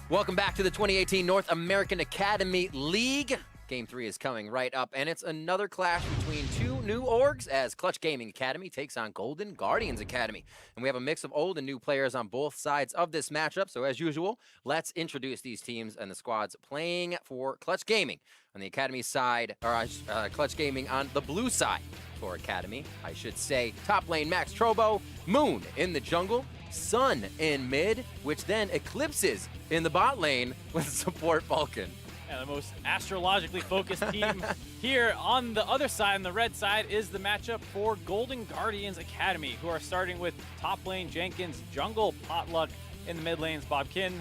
Welcome back to the 2018 North American Academy League. Game 3 is coming right up, and it's another clash between two new orgs as Clutch Gaming Academy takes on Golden Guardians Academy. And we have a mix of old and new players on both sides of this matchup. So as usual, let's introduce these teams and the squads playing for Clutch Gaming on the Academy side, or Clutch Gaming on the blue side for Academy. I should say top lane Max Trobo, Moon in the jungle, Sun in mid, which then eclipses in the bot lane with support Vulcan. And the most astrologically focused team here on the other side, on the red side, is the matchup for Golden Guardians Academy, who are starting with top lane Jenkins, jungle Potluck, in the mid lanes Bobkin,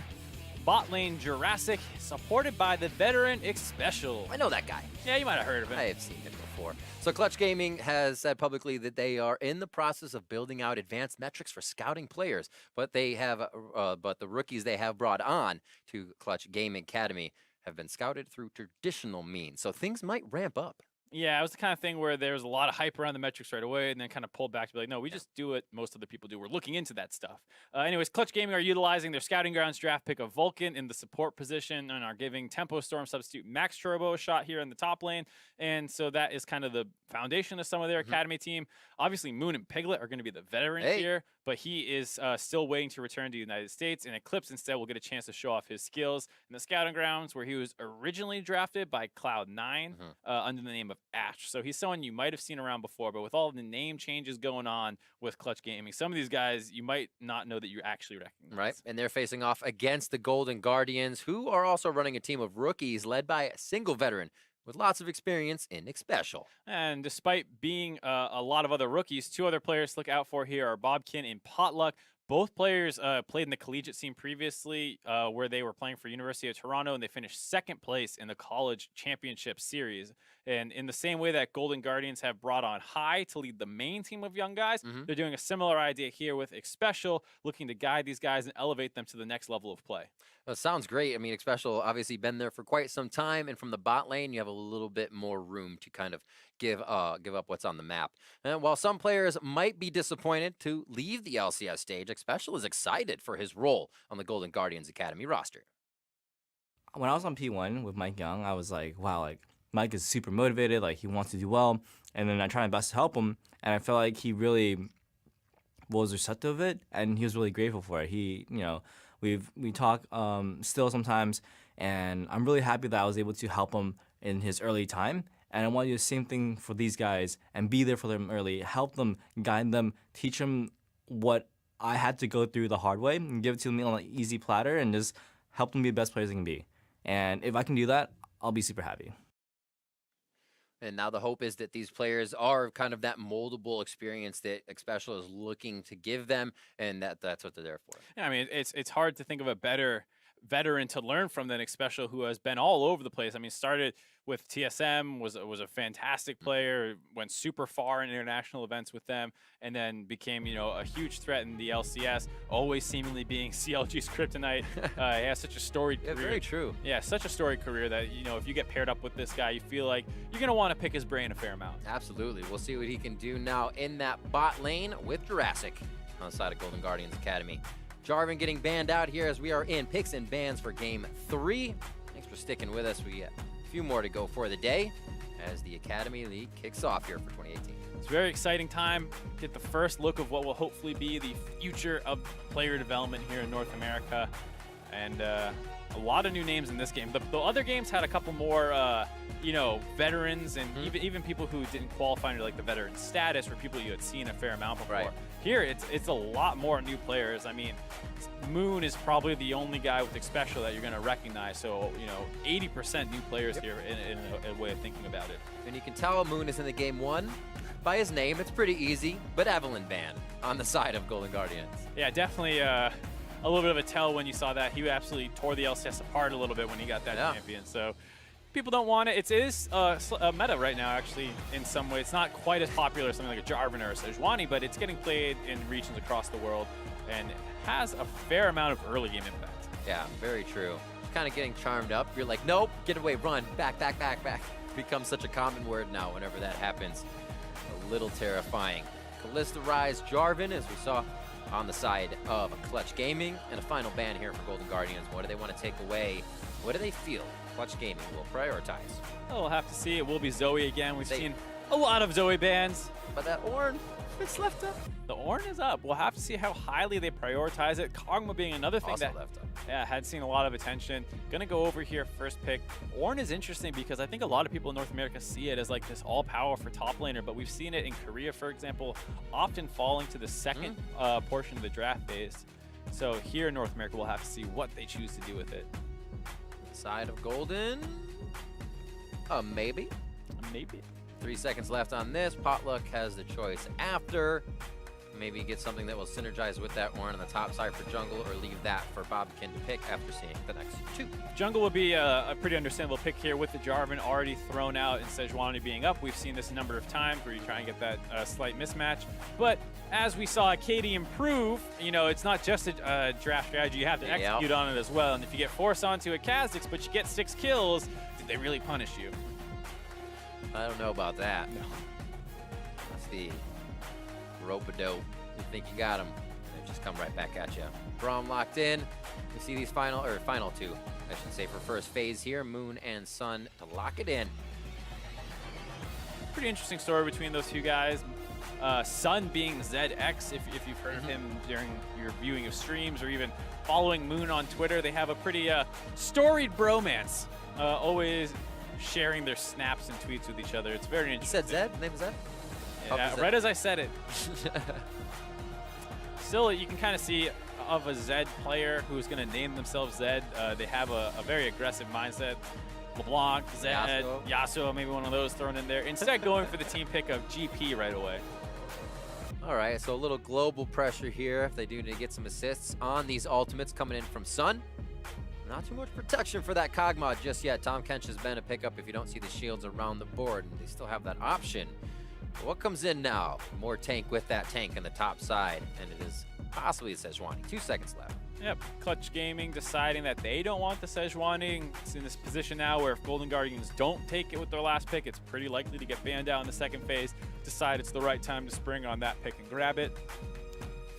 bot lane Jurassic, supported by the veteran Xpecial. I know that guy. Yeah, you might have heard of him. I have seen him before. So Clutch Gaming has said publicly that they are in the process of building out advanced metrics for scouting players, but they have, but the rookies they have brought on to Clutch Gaming Academy have been scouted through traditional means, so things might ramp up. Yeah, it was the kind of thing where there was a lot of hype around the metrics right away and then kind of pulled back to be like, no, we just do what most other people do. We're looking into that stuff. Anyways, Clutch Gaming are utilizing their Scouting Grounds draft pick of Vulcan in the support position and are giving Tempo Storm substitute Max Turbo a shot here in the top lane. And so that is kind of the foundation of some of their academy team. Obviously, Moon and Piglet are going to be the veterans here, but he is still waiting to return to the United States. And Eclipse instead will get a chance to show off his skills in the Scouting Grounds, where he was originally drafted by Cloud9 under the name of Ash. So he's someone you might have seen around before, but with all the name changes going on with Clutch Gaming, some of these guys you might not know that you actually recognize. Right, and they're facing off against the Golden Guardians, who are also running a team of rookies led by a single veteran with lots of experience in Xpecial. And despite being a lot of other rookies, two other players to look out for here are Bobkin and Potluck. Both players played in the collegiate scene previously, where they were playing for University of Toronto, and they finished second place in the college championship series. And in the same way that Golden Guardians have brought on High to lead the main team of young guys, they're doing a similar idea here with Xpecial, looking to guide these guys and elevate them to the next level of play. Well, sounds great. I mean, Xpecial obviously been there for quite some time, and from the bot lane, you have a little bit more room to kind of give up what's on the map. And while some players might be disappointed to leave the LCS stage, Xpecial is excited for his role on the Golden Guardians Academy roster. When I was on P1 with Mike Young, I was like, wow, like Mike is super motivated, like he wants to do well, and then I try my best to help him, and I felt like he really was receptive of it, and he was really grateful for it. He, you know, we talk still sometimes, and I'm really happy that I was able to help him in his early time, and I want to do the same thing for these guys and be there for them early, help them, guide them, teach them what I had to go through the hard way, and give it to them on an easy platter, and just help them be the best players they can be. And if I can do that, I'll be super happy. And now the hope is that these players are kind of that moldable experience that Xpecial is looking to give them, and that's what they're there for. Yeah, I mean, it's hard to think of a better veteran to learn from than Xpecial, who has been all over the place. I mean, started with TSM, was a fantastic player, went super far in international events with them, and then became, you know, a huge threat in the LCS, always seemingly being CLG's kryptonite. He has such a storied career. Very true. Yeah, such a storied career that, you know, if you get paired up with this guy, you feel like you're going to want to pick his brain a fair amount. Absolutely. We'll see what he can do now in that bot lane with Jurassic on the side of Golden Guardians Academy. Jarvan getting banned out here as we are in picks and bans for Game 3. Thanks for sticking with us. We got a few more to go for the day as the Academy League kicks off here for 2018. It's a very exciting time. Get the first look of what will hopefully be the future of player development here in North America. And a lot of new names in this game. The other games had a couple more, you know, veterans and even people who didn't qualify under like the veteran status, or people you had seen a fair amount before. Right. Here, it's a lot more new players. I mean, Moon is probably the only guy with Xpecial that you're going to recognize. So, you know, 80% new players here in a way of thinking about it. And you can tell Moon is in the Game 1 by his name. It's pretty easy, but Evelyn ban on the side of Golden Guardians. Yeah, definitely a little bit of a tell when you saw that. He absolutely tore the LCS apart a little bit when he got that champion. So people don't want it. It is a meta right now, actually, in some way. It's not quite as popular as something like a Jarvan or a Sejuani, but it's getting played in regions across the world and has a fair amount of early game impact. Yeah, very true. Kind of getting charmed up. You're like, nope, get away, run, back, back, back, back. Becomes such a common word now whenever that happens. A little terrifying. Kalista Rise Jarvan, as we saw on the side of Clutch Gaming. And a final ban here for Golden Guardians. What do they want to take away? What do they feel Clutch Gaming will prioritize? Oh, we'll have to see. It will be Zoe again. We've They- seen a lot of Zoe bans. But that Ornn, it's left up. The Ornn is up. We'll have to see how highly they prioritize it. Kog'Maw being another thing Also that left up. had seen a lot of attention. Gonna go over here first pick. Ornn is interesting because I think a lot of people in North America see it as like this all power for top laner, but we've seen it in Korea, for example, often falling to the second portion of the draft phase. So here in North America, we'll have to see what they choose to do with it. Side of Golden. Maybe. Maybe. 3 seconds left on this. Potluck has the choice after. Maybe get something that will synergize with that Ornn on the top side for jungle, or leave that for Bobkin to pick after seeing the next two. Jungle would be a pretty understandable pick here with the Jarvan already thrown out and Sejuani being up. We've seen this a number of times where you try and get that slight mismatch. But as we saw Katie improve, you know, it's not just a draft strategy. You have to execute on it as well. And if you get forced onto a Kha'Zix, but you get 6 kills, did they really punish you? I don't know about that. No. That's the rope-a-dope. You think you got him, they just come right back at you. Braum locked in. We see these final two, I should say, for first phase here. Moon and Sun to lock it in. Pretty interesting story between those two guys. Sun being ZX, if you've heard of him during your viewing of streams or even following Moon on Twitter. They have a pretty storied bromance, always sharing their snaps and tweets with each other. It's very You interesting. said Zed? Name is Zed? Yeah, right as I said it. Still, you can kind of see of a Zed player who's going to name themselves Zed. They have a very aggressive mindset. LeBlanc, Zed, Yasuo, maybe one of those thrown in there. Instead, going for the team pick of GP right away. All right, so a little global pressure here if they do need to get some assists on these ultimates coming in from Sun. Not too much protection for that Kog'Maw just yet. Tahm Kench has been a pickup if you don't see the shields around the board, and they still have that option. But what comes in now? More tank with that tank on the top side, and it is possibly a Sejuani. 2 seconds left. Yep, Clutch Gaming deciding that they don't want the Sejuani. It's in this position now where if Golden Guardians don't take it with their last pick, it's pretty likely to get banned out in the second phase. Decide it's the right time to spring on that pick and grab it.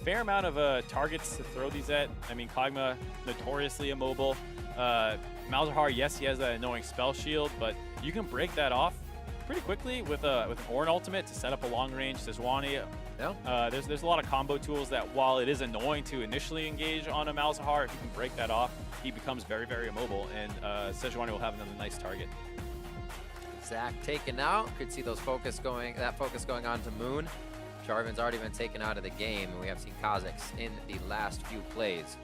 Fair amount of targets to throw these at. I mean, Kog'Maw notoriously immobile. Malzahar, yes, he has that annoying spell shield, but you can break that off pretty quickly with an Ornn ultimate to set up a long-range Sejuani. Yeah. There's a lot of combo tools that, while it is annoying to initially engage on a Malzahar, if you can break that off, he becomes very, very immobile, and Sejuani will have another nice target. Zach taken out. Could see that focus going on to Moon. Jarvan's already been taken out of the game, and we have seen Kha'Zix in the last few plays.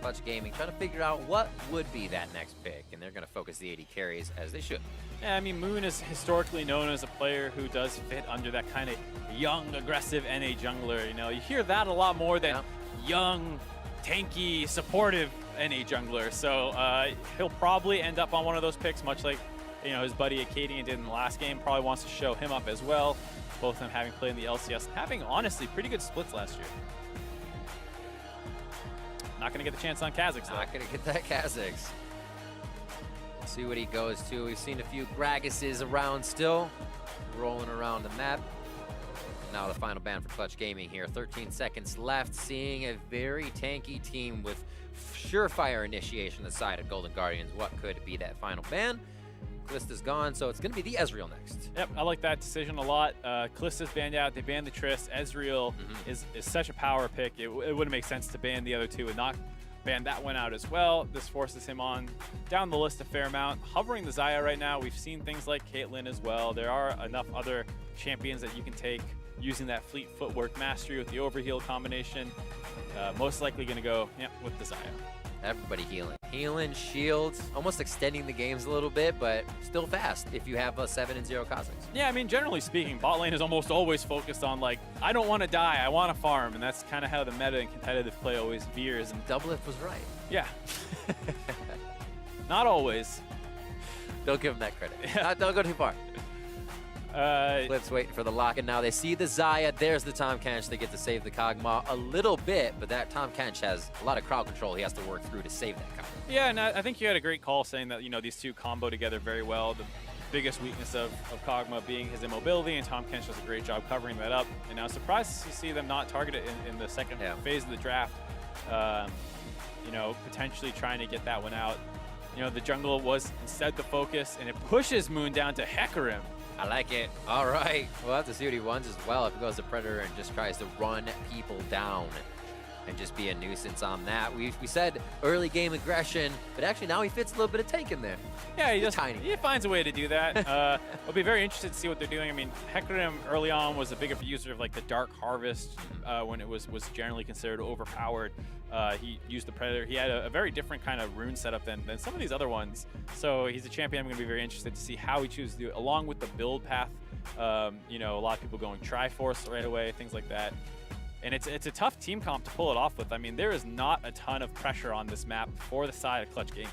Clutch Gaming trying to figure out what would be that next pick, and they're going to focus the 80 carries as they should. Yeah, I mean, Moon is historically known as a player who does fit under that kind of young, aggressive NA jungler. You know, you hear that a lot more than young, tanky, supportive NA jungler. So he'll probably end up on one of those picks, much like, you know, his buddy Acadian did in the last game. Probably wants to show him up as well. Both of them having played in the LCS, having honestly pretty good splits last year. Not going to get the chance on Kha'Zix, though. Not going to get that Kha'Zix. Let's see what he goes to. We've seen a few Gragas's around still, rolling around the map. Now the final ban for Clutch Gaming here. 13 seconds left, seeing a very tanky team with surefire initiation on the side of Golden Guardians. What could be that final ban? Kalista's gone, so it's going to be the Ezreal next. Yep, I like that decision a lot. Kalista's banned out. They banned the Triss. Ezreal is such a power pick. It wouldn't make sense to ban the other two and not ban that one out as well. This forces him on down the list a fair amount. Hovering the Xayah right now. We've seen things like Caitlyn as well. There are enough other champions that you can take using that fleet footwork mastery with the overheal combination. Most likely going to go with the Xayah. Everybody healing. Healing, shields, almost extending the games a little bit, but still fast if you have a 7-0 Kha'Zix. Yeah, I mean, generally speaking, bot lane is almost always focused on, like, I don't want to die, I want to farm, and that's kind of how the meta and competitive play always veers. And Doublelift was right. yeah. Not always. Don't give him that credit. Don't go too far. Cliff's waiting for the lock, and now they see the Xayah. There's the Tahm Kench. They get to save the Kog'Maw a little bit, but that Tahm Kench has a lot of crowd control he has to work through to save that Kog'Maw. Yeah, and I think you had a great call saying that, you know, these two combo together very well. biggest weakness of Kog'Maw being his immobility, and Tahm Kench does a great job covering that up. And I was surprised to see them not target it in the second phase of the draft. You know, potentially trying to get that one out. You know, the jungle was instead the focus, and it pushes Moon down to Hecarim. I like it. All right. We'll have to see what he wants as well. If he goes to Predator and just tries to run people down and just be a nuisance on that. We said early game aggression, but actually now he fits a little bit of tank in there. Yeah, he just tiny. He finds a way to do that. I'll be very interested to see what they're doing. I mean, Hecarim early on was a bigger user of like the Dark Harvest when it was generally considered overpowered. He used the Predator. He had a very different kind of rune setup than some of these other ones. So he's a champion I'm going to be very interested to see how he chooses to do it, along with the build path. You know, a lot of people going Triforce right away, things like that. And it's a tough team comp to pull it off with. I mean, there is not a ton of pressure on this map for the side of Clutch Gaming.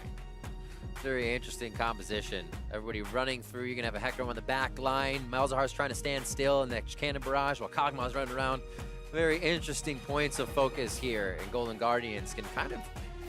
Very interesting composition. Everybody running through. You're going to have a Hecarim on the back line. Malzahar's trying to stand still in the cannon barrage while Kog'Maw's running around. Very interesting points of focus here. And Golden Guardians can kind of,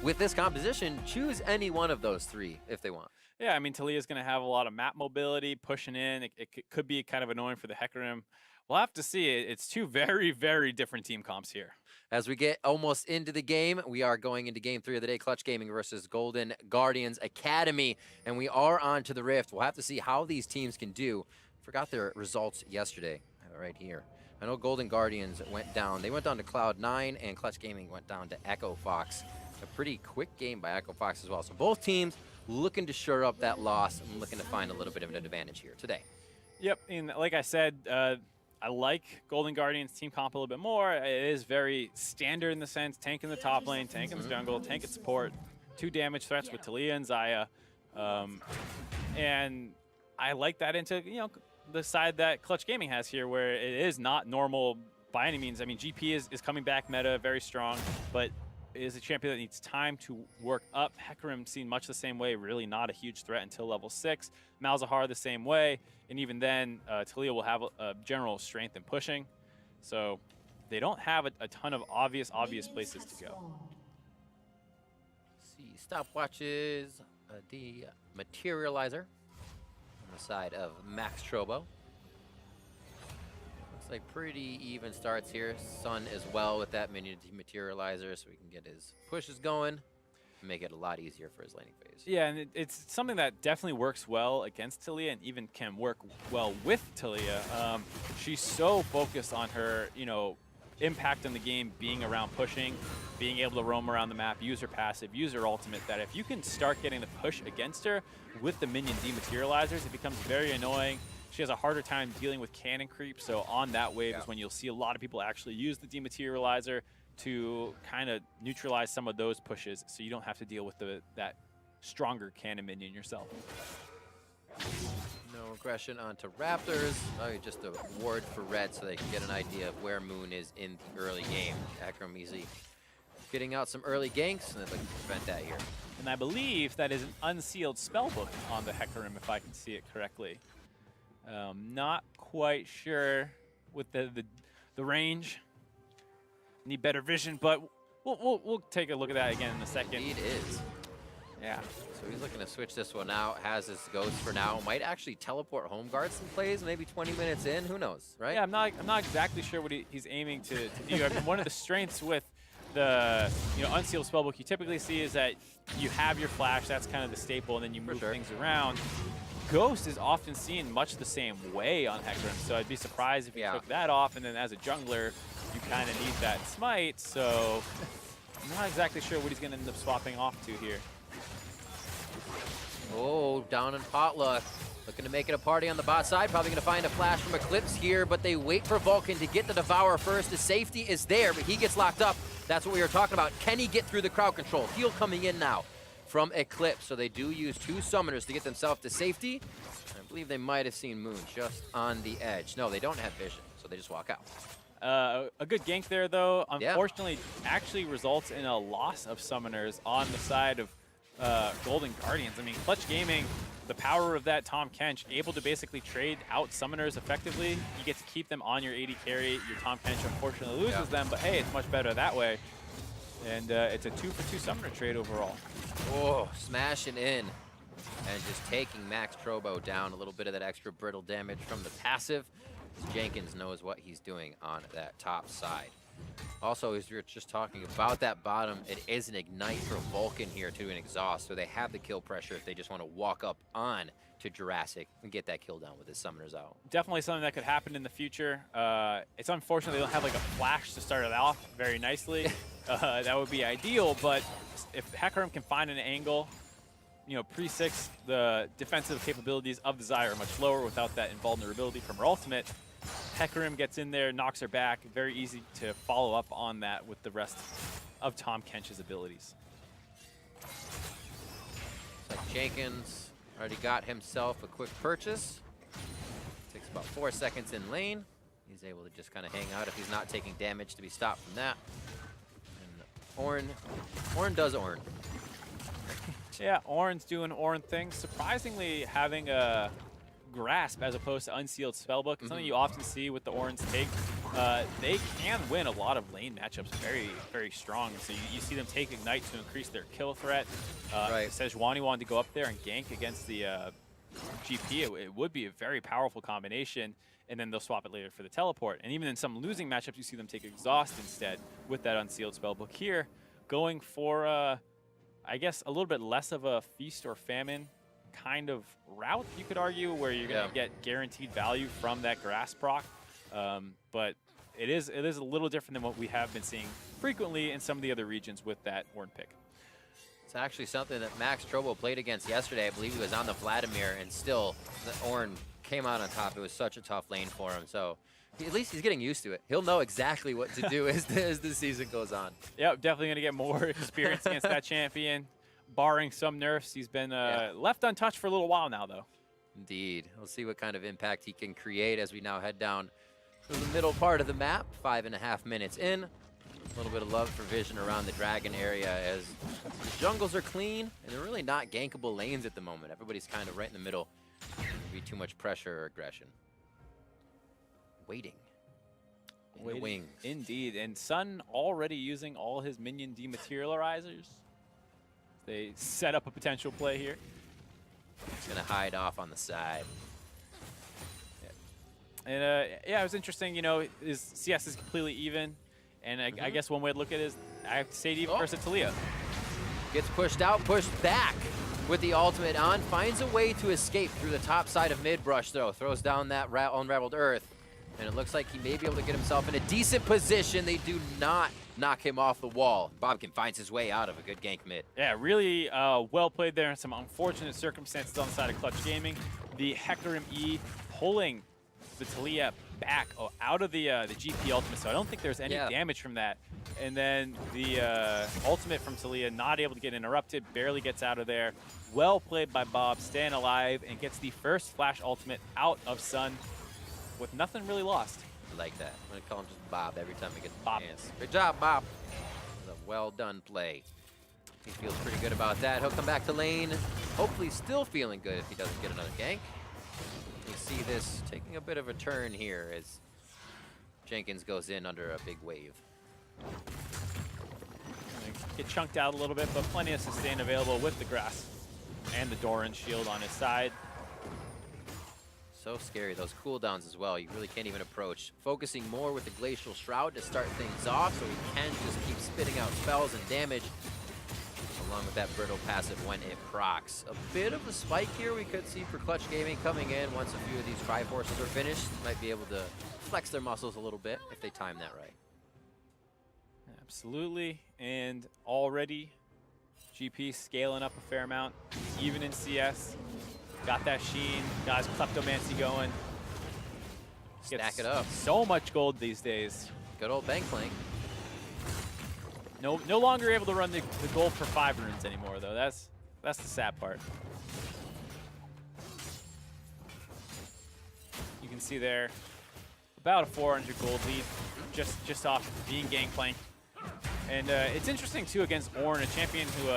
with this composition, choose any one of those three if they want. Yeah, I mean, Talia's going to have a lot of map mobility, pushing in. It could be kind of annoying for the Hecarim. We'll have to see. It's two very, very different team comps here. As we get almost into the game, we are going into game 3 of the day, Clutch Gaming versus Golden Guardians Academy, and we are on to the Rift. We'll have to see how these teams can do. Forgot their results yesterday. I have it right here. I know Golden Guardians went down. They went down to Cloud9, and Clutch Gaming went down to Echo Fox. A pretty quick game by Echo Fox as well. So both teams looking to shore up that loss and looking to find a little bit of an advantage here today. Yep, and like I said, I like Golden Guardians team comp a little bit more. It is very standard in the sense, tank in the top lane, tank in the jungle, tank at support, 2 damage threats with Taliyah and Xayah. And I like that into, you know, the side that Clutch Gaming has here, where it is not normal by any means. I mean, GP is coming back meta, very strong, but is a champion that needs time to work up. Hecarim seen much the same way, really not a huge threat until level 6. Malzahar the same way, and even then, Taliyah will have a general strength in pushing. So they don't have a ton of obvious places to go. See, stopwatches, the Materializer on the side of Max Trobo. Looks like pretty even starts here. Sun as well with that minion Materializer, so we can get his pushes going and make it a lot easier for his laning phase. Yeah, and it's something that definitely works well against Taliyah and even can work well with Taliyah. She's so focused on her, you know, impact on the game being around pushing, being able to roam around the map, use her passive, use her ultimate, that if you can start getting the push against her with the minion dematerializers, it becomes very annoying. She has a harder time dealing with cannon creep, so on that wave is when you'll see a lot of people actually use the dematerializer to kind of neutralize some of those pushes, so you don't have to deal with that stronger cannon minion yourself. No aggression onto Raptors. Oh, just a ward for red so they can get an idea of where Moon is in the early game. Hecarim easy getting out some early ganks, and they'd like to prevent that here. And I believe that is an unsealed spellbook on the Hecarim, if I can see it correctly. Not quite sure with the range. Need better vision, but we'll take a look at that again in a second. Indeed is. Yeah. So he's looking to switch this one out. Has his ghost for now. Might actually teleport home guard some plays, maybe 20 minutes in. Who knows, right? Yeah, I'm not exactly sure what he's aiming to do. I mean, one of the strengths with the unsealed spellbook you typically see is that you have your flash. That's kind of the staple, and then you move things around. Ghost is often seen much the same way on Hecarim, so I'd be surprised if you took that off, and then as a jungler, you kind of need that smite, so I'm not exactly sure what he's going to end up swapping off to here. Oh, down in Potluck. Looking to make it a party on the bot side. Probably going to find a flash from Eclipse here, but they wait for Vulcan to get the Devour first. The safety is there, but he gets locked up. That's what we were talking about. Can he get through the crowd control? Heal coming in now from Eclipse. So they do use 2 summoners to get themselves to safety. I believe they might have seen Moon just on the edge. No, they don't have vision, so they just walk out. A good gank there, though, unfortunately, actually results in a loss of summoners on the side of Golden Guardians. I mean, Clutch Gaming, the power of that Tahm Kench, able to basically trade out summoners effectively. You get to keep them on your AD carry. Your Tahm Kench unfortunately loses them, but hey, it's much better that way. And it's a 2-for-2 summoner trade overall. Oh, smashing in. and just taking Max Trobo down. A little bit of that extra brittle damage from the passive. Jenkins knows what he's doing on that top side. Also, as you're just talking about that bottom, it is an ignite for Vulcan here to an exhaust, so they have the kill pressure if they just want to walk up on to Jurassic and get that kill down with his summoners out. Definitely something that could happen in the future. It's unfortunate they don't have like a flash to start it off very nicely. That would be ideal, but if Hecarim can find an angle, you know, pre-6, the defensive capabilities of the Xayah are much lower without that invulnerability from her ultimate. Hecarim gets in there, knocks her back. Very easy to follow up on that with the rest of Tahm Kench's abilities. Looks like Jenkins already got himself a quick purchase. Takes about 4 seconds in lane. He's able to just kind of hang out if he's not taking damage to be stopped from that. And Ornn does Ornn. Yeah, Ornn's doing Ornn things. Surprisingly, having a grasp as opposed to unsealed spellbook is something you often see with the Ornn's take. They can win a lot of lane matchups very, very strong. So you see them take Ignite to increase their kill threat. Right. Sejuani wanted to go up there and gank against the GP. It would be a very powerful combination, and then they'll swap it later for the teleport. And even in some losing matchups, you see them take Exhaust instead with that unsealed spellbook. Here, going for, I guess, a little bit less of a feast or famine kind of route, you could argue, where you're going to get guaranteed value from that grass proc. But it is a little different than what we have been seeing frequently in some of the other regions with that Ornn pick. It's actually something that Max Trobo played against yesterday. I believe he was on the Vladimir, and still the Ornn came out on top. It was such a tough lane for him. So at least he's getting used to it. He'll know exactly what to do as the season goes on. Yep, definitely going to get more experience against that champion. Barring some nerfs, he's been left untouched for a little while now, though. Indeed. We'll see what kind of impact he can create as we now head down to the middle part of the map. 5.5 minutes in. A little bit of love for vision around the dragon area as the jungles are clean and they're really not gankable lanes at the moment. Everybody's kind of right in the middle. There'll be too much pressure or aggression. Waiting. In the wings. Indeed. And Sun already using all his minion dematerializers. They set up a potential play here. He's going to hide off on the side. And yeah, it was interesting, you know, CS is completely even. And I guess one way to look at it is, I have to say, even versus Taliyah. Gets pushed out, pushed back with the ultimate on. Finds a way to escape through the top side of mid brush, though. Throws down that unraveled earth. And it looks like he may be able to get himself in a decent position. They do not knock him off the wall. Bobkin finds his way out of a good gank mid. Yeah, really well played there. Some unfortunate circumstances on the side of Clutch Gaming. The Hecarim E pulling the Taliyah back out of the GP ultimate, so I don't think there's any damage from that. And then the ultimate from Taliyah not able to get interrupted, barely gets out of there. Well played by Bob, staying alive, and gets the first flash ultimate out of Sun with nothing really lost. I like that. I'm going to call him just Bob every time we get the Bob. chance. Good job, Bob. It was a well done play. He feels pretty good about that. He'll come back to lane. Hopefully still feeling good if he doesn't get another gank. We see this taking a bit of a turn here as Jenkins goes in under a big wave. Get chunked out a little bit, but plenty of sustain available with the grass and the Doran shield on his side. So scary, those cooldowns as well. You really can't even approach. Focusing more with the Glacial Shroud to start things off so he can just keep spitting out spells and damage along with that brittle passive when it procs. A bit of a spike here we could see for Clutch Gaming coming in once a few of these Triforces are finished. Might be able to flex their muscles a little bit if they time that right. Absolutely, and already GP scaling up a fair amount, even in CS. Got that Sheen, got his Kleptomancy going. Stack it up. So much gold these days. Good old bank plank. No longer able to run the gold for 5 runes anymore, though. That's the sad part. You can see there about a 400 gold lead, just off being Gangplank. And it's interesting too against Ornn, a champion who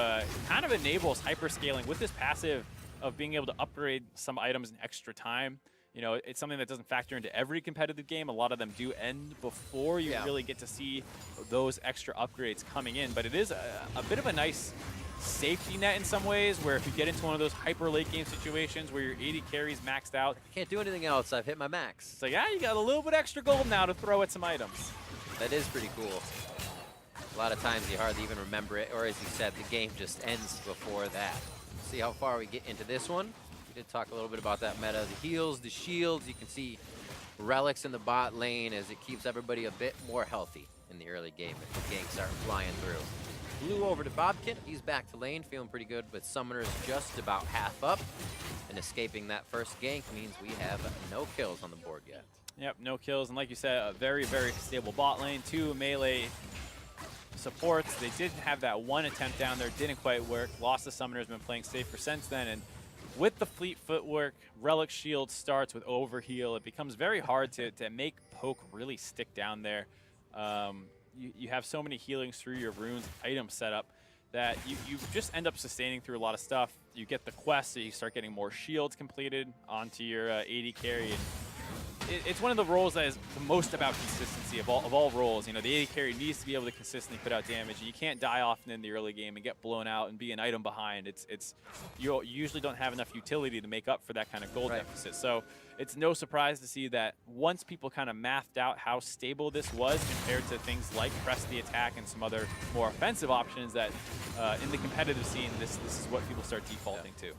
kind of enables hyperscaling with this passive of being able to upgrade some items in extra time. You know, it's something that doesn't factor into every competitive game. A lot of them do end before you really get to see those extra upgrades coming in. But it is a bit of a nice safety net in some ways, where if you get into one of those hyper late game situations where your 80 carries maxed out, Can't do anything else. I've hit my max. it's like, yeah, you got a little bit extra gold now to throw at some items. That is pretty cool. A lot of times you hardly even remember it, or as you said, the game just ends before that. See how far we get into this one. We did talk a little bit about that meta. The heals, the shields, you can see relics in the bot lane as it keeps everybody a bit more healthy in the early game if the ganks start flying through. Blue over to Bobkin. He's back to lane, feeling pretty good, but Summoner's just about half up. And escaping that first gank means we have no kills on the board yet. Yep, no kills. And like you said, a very, very stable bot lane. 2 melee supports. They did have that one attempt down there, didn't quite work. Lost the Summoner's been playing safer since then. And with the fleet footwork, Relic Shield starts with overheal. It becomes very hard to make poke really stick down there. You have so many healings through your runes item setup that you just end up sustaining through a lot of stuff. You get the quest, so you start getting more shields completed onto your 80 carry. And it's one of the roles that is the most about consistency of all roles. You know, the 80 carry needs to be able to consistently put out damage. You can't die often in the early game and get blown out and be an item behind. You usually don't have enough utility to make up for that kind of gold deficit. So it's no surprise to see that once people kind of mathed out how stable this was compared to things like press the attack and some other more offensive options, that in the competitive scene, this is what people start defaulting to.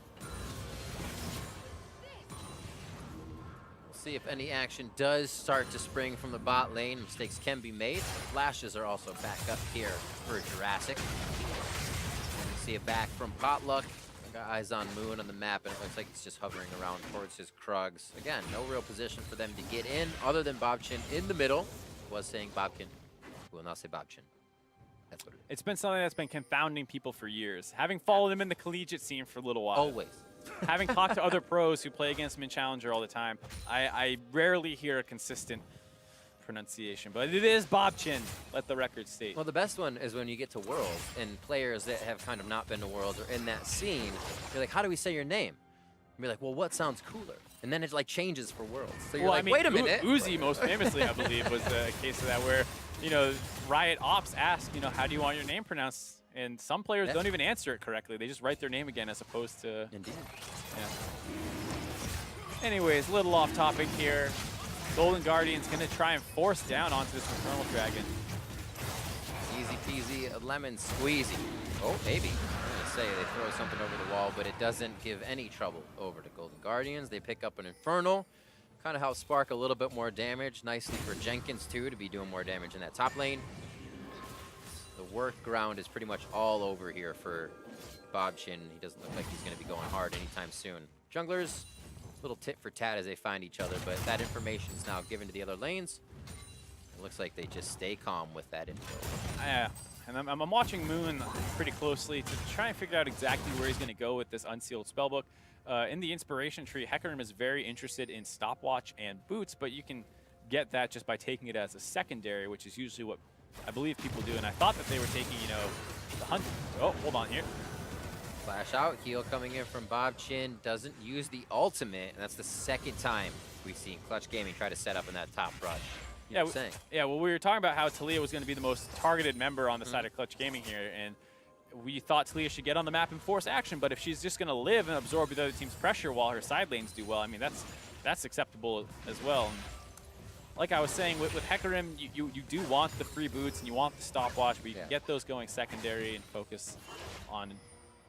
See if any action does start to spring from the bot lane. Mistakes can be made. Flashes are also back up here for Jurassic. And we see it back from Potluck. I got eyes on Moon on the map, and it looks like he's just hovering around towards his Krugs. Again, no real position for them to get in other than Bobchin in the middle. I was saying Bobkin. We will not say Bobchin. That's what it is. It's been something that's been confounding people for years. Having followed him in the collegiate scene for a little while. Always. Having talked to other pros who play against him in Challenger all the time, I rarely hear a consistent pronunciation, but it is Bobchin, let the record state. Well, the best one is when you get to Worlds and players that have kind of not been to Worlds or in that scene, you're like, how do we say your name? And you're like, well, what sounds cooler? And then it like changes for Worlds. So you're like, wait a minute. Uzi, most famously, I believe, was a case of that where, you know, Riot Ops asked, you know, how do you want your name pronounced? And some players don't even answer it correctly. They just write their name again as opposed to... Indeed. Yeah. Anyways, little off topic here. Golden Guardian's going to try and force down onto this Infernal Dragon. Easy peasy, lemon squeezy. Oh, maybe. I'm going to say they throw something over the wall, but it doesn't give any trouble over to Golden Guardians. They pick up an Infernal. Kind of helps spark a little bit more damage. Nicely for Jenkins, too, to be doing more damage in that top lane. The work ground is pretty much all over here for Bobchin. He doesn't look like he's going to be going hard anytime soon. Junglers, little tit for tat as they find each other, but that information is now given to the other lanes. It looks like they just stay calm with that info. Yeah, and I'm watching Moon pretty closely to try and figure out exactly where he's going to go with this Unsealed Spellbook. In the Inspiration Tree, Hecarim is very interested in Stopwatch and Boots, but you can get that just by taking it as a secondary, which is usually what I believe people do, and I thought that they were taking, you know, the hunt. Oh, hold on here. Flash out, heal coming in from Bobchin. Doesn't use the ultimate, and that's the second time we've seen Clutch Gaming try to set up in that top rush. Yeah, well, we were talking about how Taliyah was going to be the most targeted member on the side of Clutch Gaming here, and we thought Taliyah should get on the map and force action, but if she's just going to live and absorb the other team's pressure while her side lanes do well, I mean, that's acceptable as well. And like I was saying, with Hecarim, you do want the free boots and you want the stopwatch, but you can get those going secondary and focus on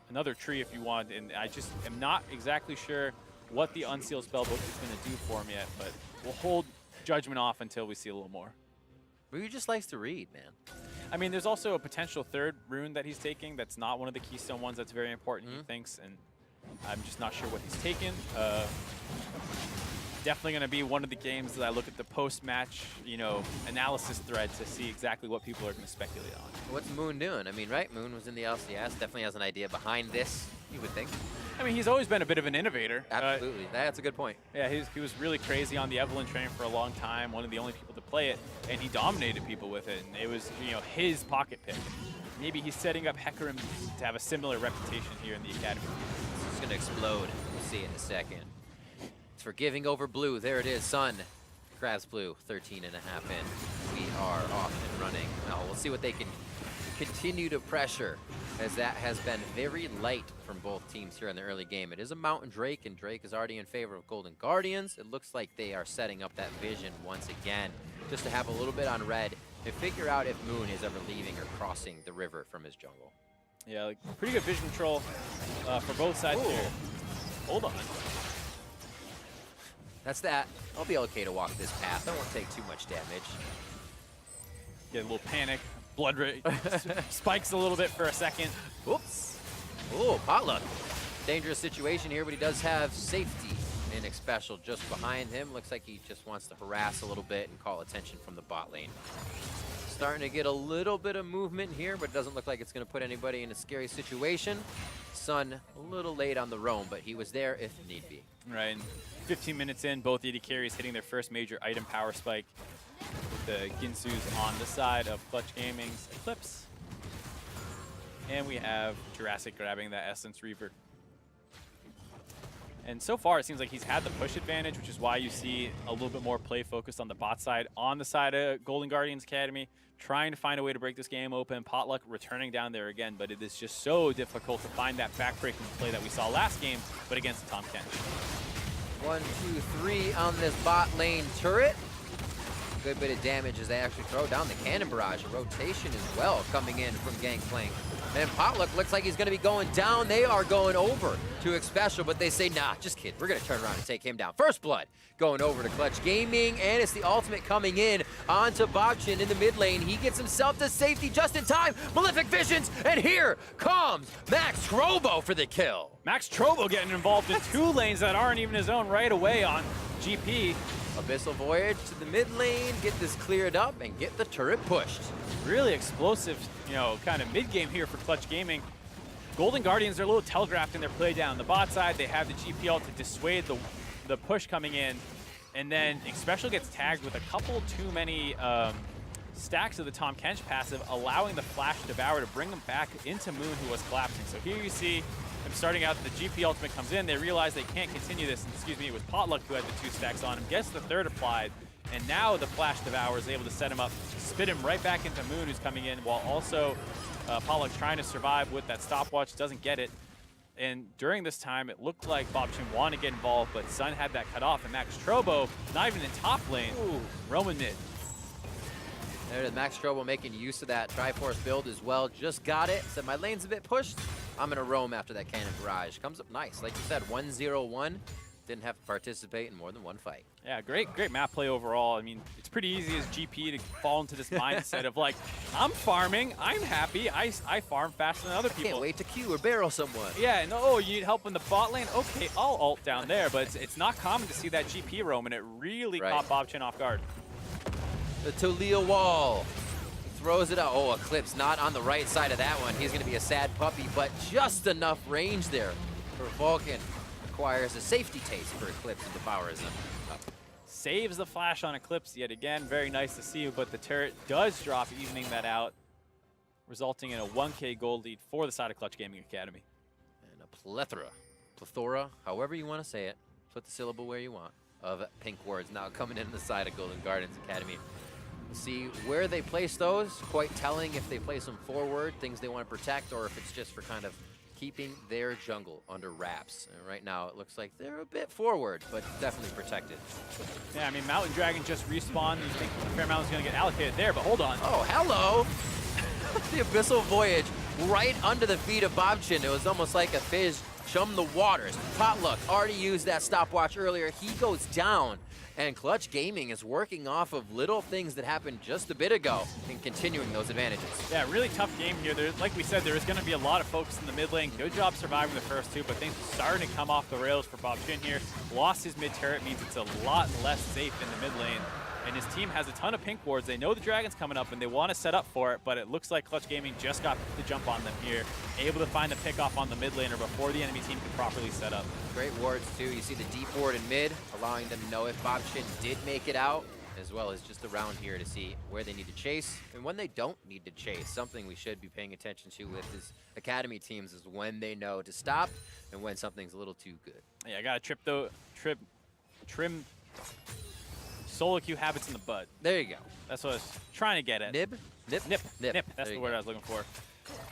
another tree if you want. And I just am not exactly sure what the Unsealed Spellbook is going to do for him yet, but we'll hold judgment off until we see a little more. Ryu just likes to read, man. I mean, there's also a potential third rune that he's taking that's not one of the keystone ones that's very important, he thinks, and I'm just not sure what he's taken. Definitely going to be one of the games that I look at the post-match, you know, analysis thread to see exactly what people are going to speculate on. What's Moon doing? I mean, right? Moon was in the LCS. Definitely has an idea behind this, you would think. I mean, he's always been a bit of an innovator. Absolutely. That's a good point. Yeah, he was really crazy on the Evelynn train for a long time, one of the only people to play it, and he dominated people with it, and it was, you know, his pocket pick. Maybe he's setting up Hecarim to have a similar reputation here in the Academy. It's going to explode. We'll see in a second. for giving over blue. There it is, Sun. Grabs blue, 13.5 in. We are off and running. Well, we'll see what they can continue to pressure, as that has been very light from both teams here in the early game. It is a Mountain Drake, and Drake is already in favor of Golden Guardians. It looks like they are setting up that vision once again, just to have a little bit on red and figure out if Moon is ever leaving or crossing the river from his jungle. Yeah, like, pretty good vision control for both sides here. Hold on. That's that. I'll be okay to walk this path. I won't take too much damage. Get a little panic. Blood rate spikes a little bit for a second. Whoops. Oh, Potluck. Dangerous situation here, but he does have safety in Xpecial just behind him. Looks like he just wants to harass a little bit and call attention from the bot lane. Starting to get a little bit of movement here, but it doesn't look like it's going to put anybody in a scary situation. Sun a little late on the roam, but he was there if need be. Right, and 15 minutes in, both AD carries hitting their first major item power spike, with the Ginsu's on the side of Clutch Gaming's Eclipse. And we have Jurassic grabbing that Essence Reaver. And so far, it seems like he's had the push advantage, which is why you see a little bit more play focused on the bot side, on the side of Golden Guardians Academy, trying to find a way to break this game open. Potluck returning down there again, but it is just so difficult to find that backbreaking play that we saw last game, but against Tahm Kench. 1, 2, 3 on this bot lane turret. Good bit of damage as they actually throw down the cannon barrage. A rotation as well coming in from Gangplank. And Potluck looks like he's going to be going down. They are going over to Xpecial, but they say, nah, just kidding. We're going to turn around and take him down. First Blood going over to Clutch Gaming, and it's the ultimate coming in onto Bobchin in the mid lane. He gets himself to safety just in time. Malefic Visions, and here comes Max Trobo for the kill. Max Trobo getting involved in 2 lanes that aren't even his own right away on GP. Abyssal Voyage to the mid lane, get this cleared up, and get the turret pushed. Really explosive, you know, kind of mid-game here for Clutch Gaming. Golden Guardians are a little telegraphed in their play down the bot side. They have the GP ult to dissuade the push coming in. And then Xpecial gets tagged with a couple too many stacks of the Tahm Kench passive, allowing the Flash Devour to bring them back into Moon, who was collapsing. So here you see him starting out, the GP ultimate comes in. They realize they can't continue this. And, excuse me, it was Potluck who had the 2 stacks on him. Gets the 3rd applied. And now the Flash Devour is able to set him up, spit him right back into Moon, who's coming in, while also Potluck trying to survive with that stopwatch, doesn't get it. And during this time, it looked like Bobchin wanted to get involved, but Sun had that cut off, and Max Trobo, not even in top lane, roaming mid. There it is, Max Trobo making use of that Triforce build as well. Just got it, said my lane's a bit pushed. I'm gonna roam after that cannon barrage. Comes up nice, like you said, 1-0-1. Didn't have to participate in more than one fight. Yeah, great map play overall. I mean, it's pretty easy as GP to fall into this mindset of like, I'm farming, I'm happy, I farm faster than other people. Can't wait to queue or barrel someone. Yeah, and oh, you need help in the bot lane? Okay, I'll ult down there, but it's not common to see that GP roam, and it really caught Bobchin off guard. The Talia wall. He throws it out. Oh, Eclipse not on the right side of that one. He's going to be a sad puppy, but just enough range there for Vulcan. Acquires a safety taste for Eclipse and devours him. Saves the flash on Eclipse yet again. Very nice to see, but the turret does drop, evening that out, resulting in a 1K gold lead for the side of Clutch Gaming Academy. And a plethora, however you want to say it, put the syllable where you want, of pink words now coming in the side of Golden Guardians Academy. We'll see where they place those. Quite telling if they place them forward, things they want to protect, or if it's just for kind of keeping their jungle under wraps. And right now, it looks like they're a bit forward, but definitely protected. Yeah, I mean, Mountain Dragon just respawned. You think Fairmountain's going to get allocated there, but hold on. Oh, hello! The Abyssal Voyage right under the feet of Bobchin. It was almost like a fish chum the waters. Potluck already used that stopwatch earlier. He goes down. And Clutch Gaming is working off of little things that happened just a bit ago and continuing those advantages. Yeah, really tough game here. Like we said, there is going to be a lot of focus in the mid lane. Good job surviving the first 2, but things are starting to come off the rails for Bobchin here. Lost his mid turret means it's a lot less safe in the mid lane. And his team has a ton of pink wards. They know the Dragon's coming up and they want to set up for it, but it looks like Clutch Gaming just got the jump on them here. Able to find the pick off on the mid laner before the enemy team can properly set up. Great wards too. You see the deep ward in mid, allowing them to know if Bobchin did make it out, as well as just around here to see where they need to chase and when they don't need to chase. Something we should be paying attention to with his academy teams is when they know to stop and when something's a little too good. Yeah, I got to trip trim solo queue habits in the bud. There you go. That's what I was trying to get at. Nib? Nip. That's There the you word go. I was looking for.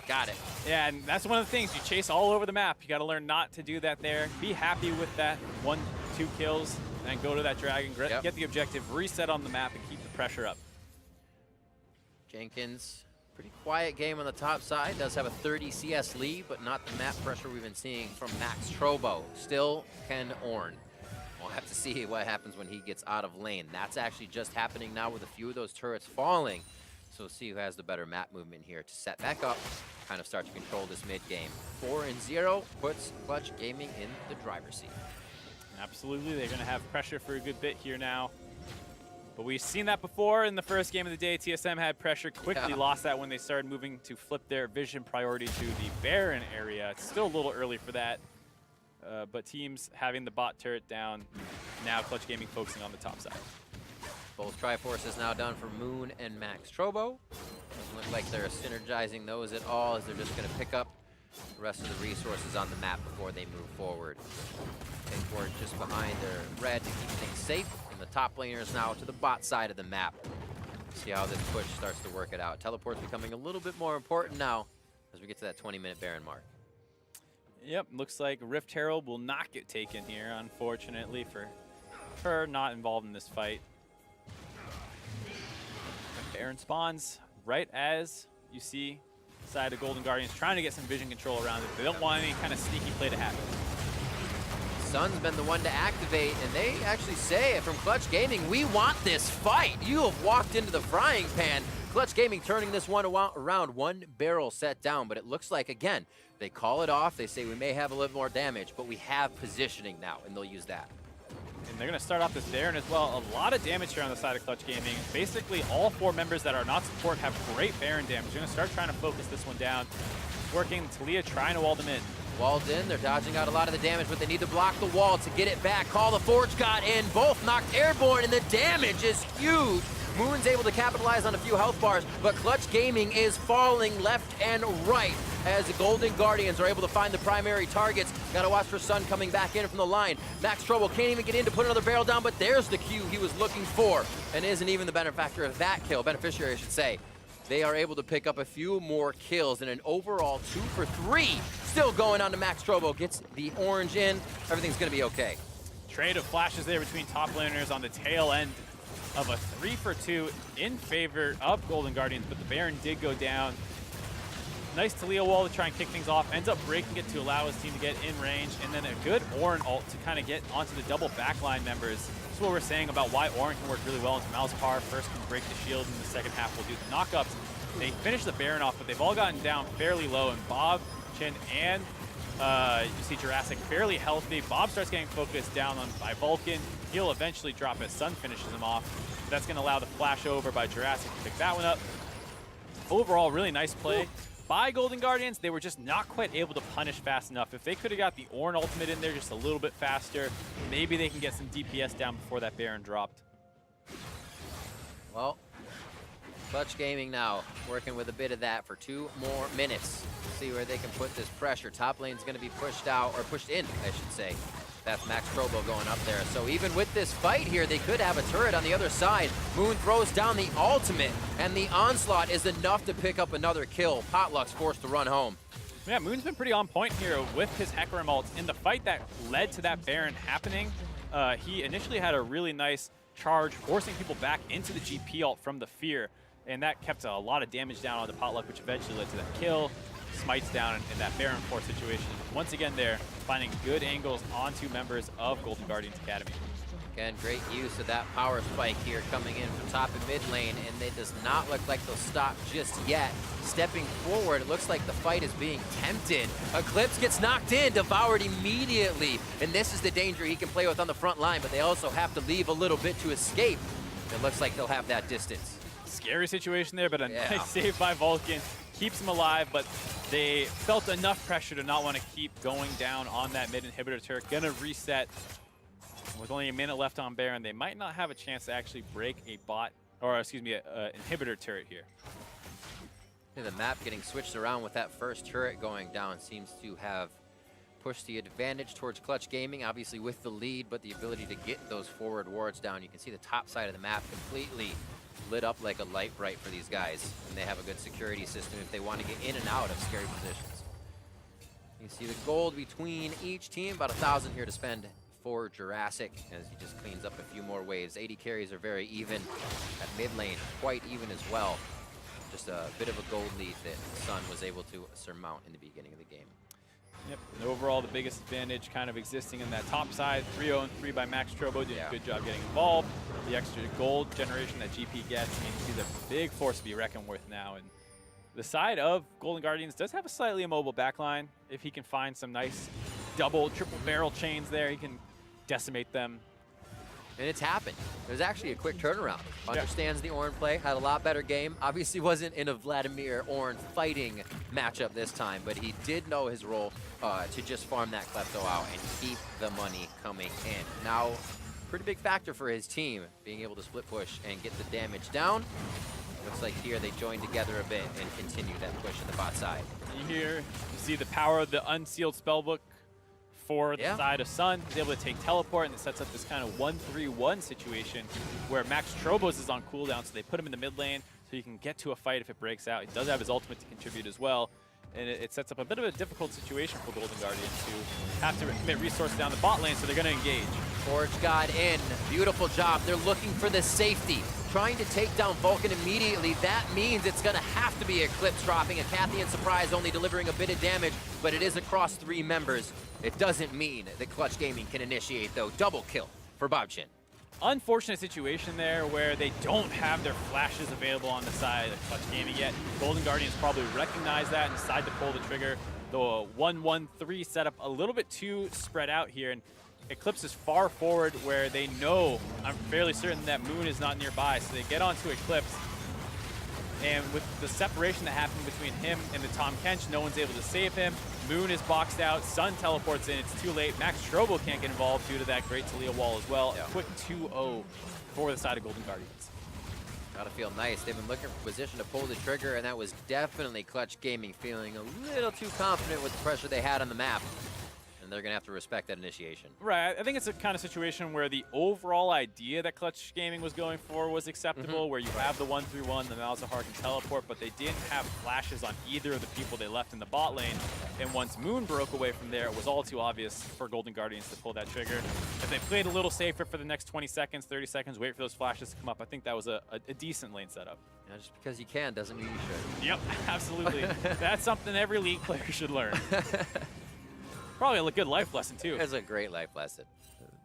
Got it. Yeah, and that's one of the things. You chase all over the map. You got to learn not to do that there. Be happy with that 1-2 kills and go to that dragon. Yep. Get the objective, reset on the map, and keep the pressure up. Jenkins, pretty quiet game on the top side. Does have a 30 CS lead, but not the map pressure we've been seeing from Max Trobo. Still Ken Orn. We'll have to see what happens when he gets out of lane. That's actually just happening now with a few of those turrets falling. So we'll see who has the better map movement here to set back up, kind of start to control this mid game. 4-0 puts Clutch Gaming in the driver's seat. Absolutely, they're going to have pressure for a good bit here now. But we've seen that before in the first game of the day. TSM had pressure, quickly lost that when they started moving to flip their vision priority to the Baron area. It's still a little early for that. But teams having the bot turret down, now Clutch Gaming focusing on the top side. Both Triforces now done for Moon and Max Trobo. Doesn't look like they're synergizing those at all, as they're just going to pick up the rest of the resources on the map before they move forward. They were just behind their red to keep things safe, and the top laners now to the bot side of the map. See how this push starts to work it out. Teleport's becoming a little bit more important now as we get to that 20-minute Baron mark. Yep, looks like Rift Herald will not get taken here, unfortunately, for her not involved in this fight. Baron spawns right as you see side of Golden Guardians trying to get some vision control around it. They don't want any kind of sneaky play to happen. Sun's been the one to activate, and they actually say from Clutch Gaming, we want this fight. You have walked into the frying pan. Clutch Gaming turning this one around, one barrel set down, but it looks like, again, they call it off. They say we may have a little more damage, but we have positioning now, and they'll use that. And they're going to start off this Baron as well. A lot of damage here on the side of Clutch Gaming. Basically, all 4 members that are not support have great Baron damage. They're going to start trying to focus this one down. It's working. Talia trying to wall them in. Walled in, they're dodging out a lot of the damage, but they need to block the wall to get it back. Call the Forge God in, both knocked airborne, and the damage is huge. Moon's able to capitalize on a few health bars, but Clutch Gaming is falling left and right as the Golden Guardians are able to find the primary targets. Gotta watch for Sun coming back in from the line. Max Trobo can't even get in to put another barrel down, but there's the Q he was looking for, and isn't even the benefactor of that kill, beneficiary I should say. They are able to pick up a few more kills and an overall 2 for 3. Still going on to Max Trobo, gets the orange in. Everything's gonna be okay. Trade of flashes there between top laners on the tail end of a 3 for 2 in favor of Golden Guardians, but the Baron did go down. Nice Talia wall to try and kick things off. Ends up breaking it to allow his team to get in range, and then a good Ornn ult to kind of get onto the double backline members. This is what we're saying about why Ornn can work really well into Malzahar. First can break the shield, and the second half will do the knockups. They finish the Baron off, but they've all gotten down fairly low, and Bob, Chin, and you see Jurassic fairly healthy. Bob starts getting focused down on by Vulcan. He'll eventually drop as Sun finishes him off. That's going to allow the flash over by Jurassic to pick that one up. Overall, really nice play by Golden Guardians. They were just not quite able to punish fast enough. If they could have got the Ornn ultimate in there just a little bit faster, maybe they can get some DPS down before that Baron dropped. Well, Clutch Gaming now working with a bit of that for 2 more minutes. See where they can put this pressure. Top lane's gonna be pushed out, or pushed in, I should say. That's Max Trobo going up there. So even with this fight here, they could have a turret on the other side. Moon throws down the ultimate, and the onslaught is enough to pick up another kill. Potluck's forced to run home. Yeah, Moon's been pretty on point here with his Hecarim ult. In the fight that led to that Baron happening, he initially had a really nice charge, forcing people back into the GP ult from the Fear, and that kept a lot of damage down on the Potluck, which eventually led to that kill. Smites down in that Baron 4 situation. Once again there, finding good angles onto members of Golden Guardians Academy. Again, great use of that power spike here coming in from top and mid lane, and it does not look like they'll stop just yet. Stepping forward, it looks like the fight is being tempted. Eclipse gets knocked in, devoured immediately, and this is the danger he can play with on the front line, but they also have to leave a little bit to escape. It looks like they'll have that distance. Scary situation there, but a nice save by Vulcan. Keeps him alive, but they felt enough pressure to not want to keep going down on that mid inhibitor turret. Gonna reset. With only a minute left on Baron, they might not have a chance to actually break a bot, or excuse me, an inhibitor turret here. The map getting switched around with that first turret going down seems to have push the advantage towards Clutch Gaming, obviously with the lead, but the ability to get those forward wards down. You can see the top side of the map completely lit up like a light bright for these guys, and they have a good security system if they want to get in and out of scary positions. You see the gold between each team, about 1,000 here to spend for Jurassic as he just cleans up a few more waves. 80 carries are very even at mid lane, quite even as well. Just a bit of a gold lead that Sun was able to surmount in the beginning of the game. Yep. And overall, the biggest advantage kind of existing in that top side. 3-0-3 by Max Trobo, doing a good job getting involved. The extra gold generation that GP gets, I mean, he's a big force to be reckoned with now. And the side of Golden Guardians does have a slightly immobile backline. If he can find some nice double, triple barrel chains there, he can decimate them. And it's happened. There's actually a quick turnaround. Understands the Ornn play, had a lot better game. Obviously wasn't in a Vladimir Ornn fighting matchup this time, but he did know his role to just farm that Klepto out and keep the money coming in. Now, pretty big factor for his team, being able to split push and get the damage down. Looks like here they join together a bit and continue that push in the bot side. You see the power of the unsealed spellbook for the side of Sun. He's able to take teleport, and it sets up this kind of 1-3-1 situation where Max Trobos is on cooldown, so they put him in the mid lane so he can get to a fight if it breaks out. He does have his ultimate to contribute as well, and it sets up a bit of a difficult situation for Golden Guardians who have to commit resources down the bot lane, so they're going to engage. Forge God in. Beautiful job. They're looking for the safety. Trying to take down Vulcan immediately. That means it's going to have to be Eclipse dropping. A Cathian Surprise only delivering a bit of damage, but it is across 3 members. It doesn't mean that Clutch Gaming can initiate, though. Double kill for Bobchin. Unfortunate situation there where they don't have their flashes available on the side of Clutch Gaming yet. Golden Guardians probably recognize that and decide to pull the trigger. The 1-1-3 setup a little bit too spread out here, and Eclipse is far forward where they know, I'm fairly certain that Moon is not nearby, so they get onto Eclipse. And with the separation that happened between him and the Tahm Kench, no one's able to save him. Moon is boxed out, Sun teleports in, it's too late. Max Trobo can't get involved due to that Great Talia wall as well. A quick 2-0 for the side of Golden Guardians. Gotta feel nice. They've been looking for position to pull the trigger, and that was definitely Clutch Gaming feeling a little too confident with the pressure they had on the map. And they're gonna have to respect that initiation. Right, I think it's a kind of situation where the overall idea that Clutch Gaming was going for was acceptable, where you have the 1-3-1, the Malzahar can teleport, but they didn't have flashes on either of the people they left in the bot lane. And once Moon broke away from there, it was all too obvious for Golden Guardians to pull that trigger. If they played a little safer for the next 20 seconds, 30 seconds, wait for those flashes to come up, I think that was a decent lane setup. Yeah, just because you can doesn't mean you should. Yep, absolutely. That's something every League player should learn. Probably a good life lesson, too. It's a great life lesson.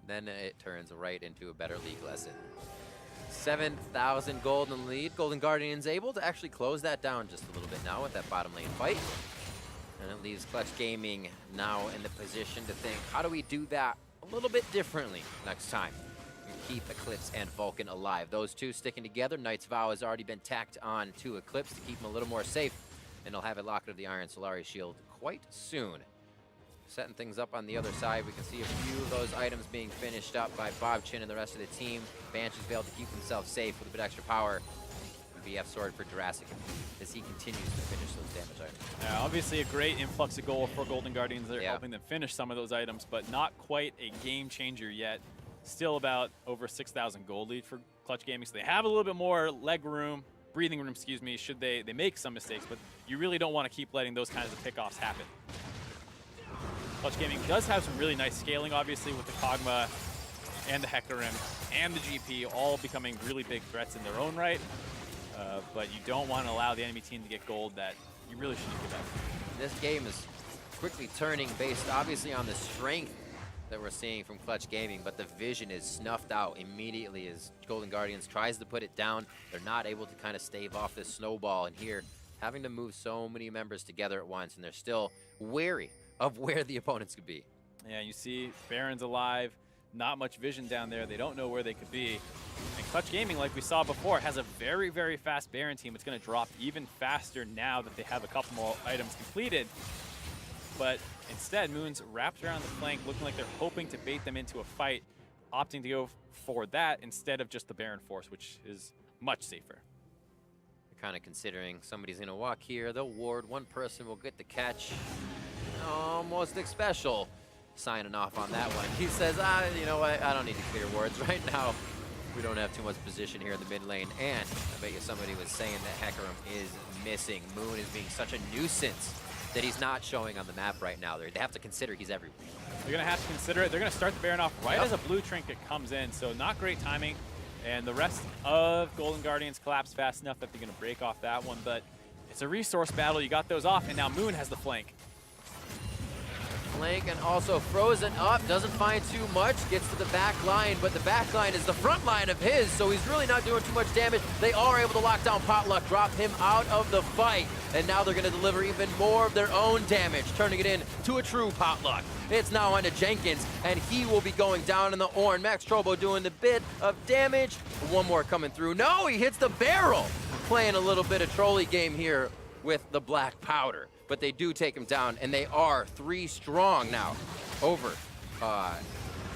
Then it turns right into a better league lesson. 7,000 golden lead. Golden Guardians able to actually close that down just a little bit now with that bottom lane fight. And it leaves Clutch Gaming now in the position to think, how do we do that a little bit differently next time? And keep Eclipse and Vulcan alive. Those two sticking together. Knight's Vow has already been tacked on to Eclipse to keep him a little more safe. And he'll have a Locket of the Iron Solari shield quite soon. Setting things up on the other side, we can see a few of those items being finished up by Bobchin and the rest of the team. Banshee's failed to keep himself safe with a bit extra power. VF sword for Jurassic as he continues to finish those damage items. Yeah, obviously a great influx of gold for Golden Guardians. They're helping them finish some of those items, but not quite a game changer yet. Still about over 6,000 gold lead for Clutch Gaming, so they have a little bit more leg room, breathing room, excuse me, should they make some mistakes, but you really don't want to keep letting those kinds of pickoffs happen. Clutch Gaming does have some really nice scaling, obviously, with the Kog'Maw and the Hecarim and the GP all becoming really big threats in their own right. But you don't want to allow the enemy team to get gold that you really shouldn't give up. This game is quickly turning based, obviously, on the strength that we're seeing from Clutch Gaming, but the vision is snuffed out immediately as Golden Guardians tries to put it down. They're not able to kind of stave off this snowball, and here, having to move so many members together at once, and they're still wary of where the opponents could be. Yeah, you see Baron's alive, not much vision down there. They don't know where they could be. And Clutch Gaming, like we saw before, has a very, very fast Baron team. It's going to drop even faster now that they have a couple more items completed. But instead, Moon's wrapped around the flank, looking like they're hoping to bait them into a fight, opting to go for that instead of just the Baron Force, which is much safer. They're kind of considering somebody's going to walk here. They'll ward. One person will get the catch. almost special signing off on that one. He says, you know what, I don't need to clear words right now. We don't have too much position here in the mid lane, and I bet you somebody was saying that Hecarim is missing. Moon is being such a nuisance that he's not showing on the map right now. They have to consider he's everywhere. They're going to have to consider it. They're going to start the Baron off right as a blue trinket comes in, so not great timing. And the rest of Golden Guardians collapse fast enough that they're going to break off that one, but it's a resource battle. You got those off, and now Moon has the flank. Flank and also frozen up, doesn't find too much, gets to the back line, but the back line is the front line of his, so he's really not doing too much damage. They are able to lock down Potluck, drop him out of the fight, and now they're going to deliver even more of their own damage, turning it into a true Potluck. It's now onto Jenkins, and he will be going down in the Ornn. Max Trobo doing the bit of damage. One more coming through. No, he hits the barrel! Playing a little bit of trolley game here with the black powder. But they do take him down, and they are 3 strong now over